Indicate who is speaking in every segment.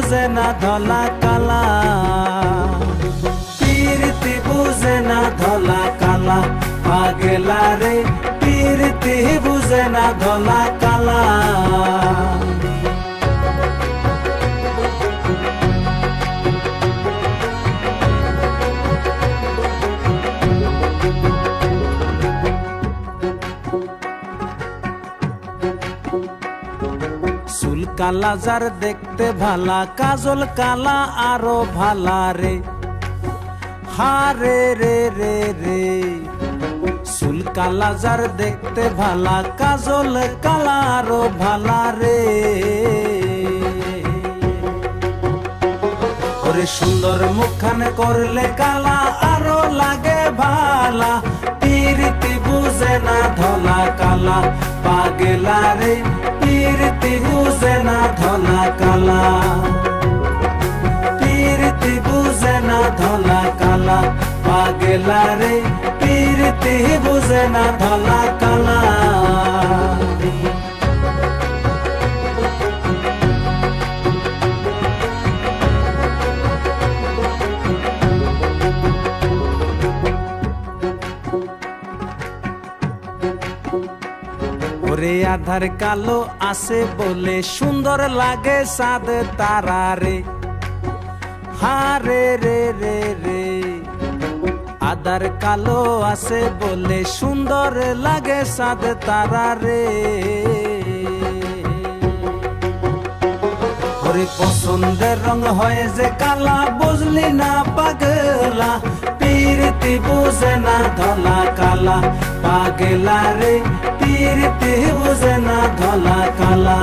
Speaker 1: বুঝে না ধলা কালা, পীরিতি বুঝে না ধলা কালা, পাগলা রে পীরিতি বুঝে না ধলা কালা। চুল কালা যার দেখতে ভালা, কাজল কালা আরো ভালা রে, হারে রে রে রে। চুল কালা যার দেখতে ভালা, কাজল কালা আরো ভালা রে। ওরে সুন্দর মুখখানে করলে কালা আরো লাগে ভালা, পীরিতি বুঝে না ধলা কালা, পাগলা রে পীরিতি বুঝে না ধলা কালা, পীরিতি বুঝে না ধলা কালা, পাগলা রে পীরিতি বুঝে না ধলা কালা। ওরে আধার কালো আছে বলে সুন্দর লাগে চাঁদ তারা রে, হারে রে রে রে। আধার কালো আছে বলে সুন্দর লাগে চাঁদ তারা রে। ওরে পছন্দের রং হয় যে কালা, বুঝলি না পাগলা, পীরিতি বুঝে না ধলা কালা, পাগলা রে পীরিতি বুঝে না ধলা কালা,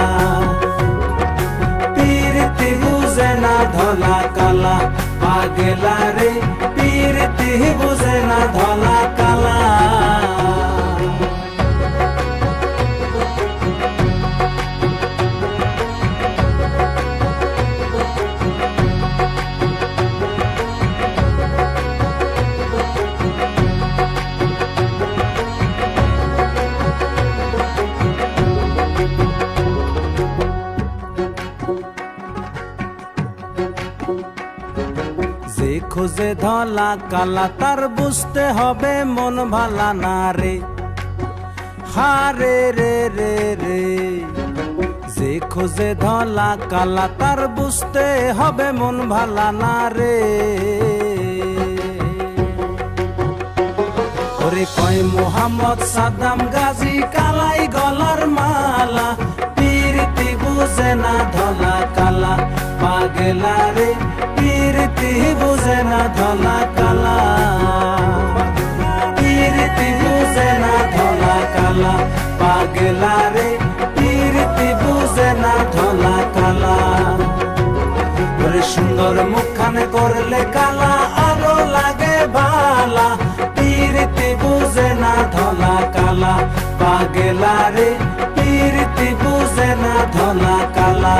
Speaker 1: পীরিতি বুঝে না ধলা কালা, পাগলা রে পীরিতি বুঝে না ধলা কালা। যে খোঁজে ধলা কালা তার বুঝতে হবে মন ভালা না রে, হারে রে রে রে। যে খোঁজে ধলা কালা তার বুঝতে হবে মন ভালা না রে। ওরে কয় মোহাম্মদ সাদ্দাম গাজী কালাই গলার মালা, পীরিতি বুঝে না ধলা কালা, পাগলা রে পীরিতি বুঝে না ধলা কালা, পীরিতি বুঝে না ধলা কালা, পাগলা রে পীরিতি বুঝে না ধলা কালা। ওরে সুন্দর মুখখানে করলে কালা আরো লাগে ভালা, পীরিতি বুঝে না ধলা কালা, পাগলা রে পীরিতি বুঝে না ধলা কালা।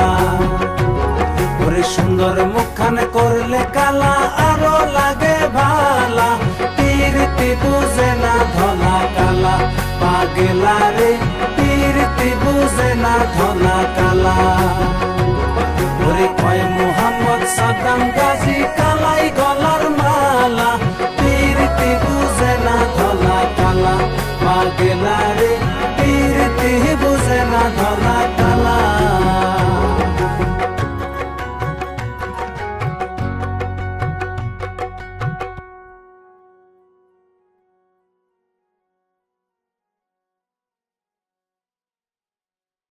Speaker 1: ওরে সুন্দর মুখখানে করলে কালা আরো লাগে ভালা, পীরিতি বুঝে না ধলা কালা, পাগলা রে পীরিতি বুঝে না ধলা কালা। ওরে কয় মোহাম্মদ সাদ্দাম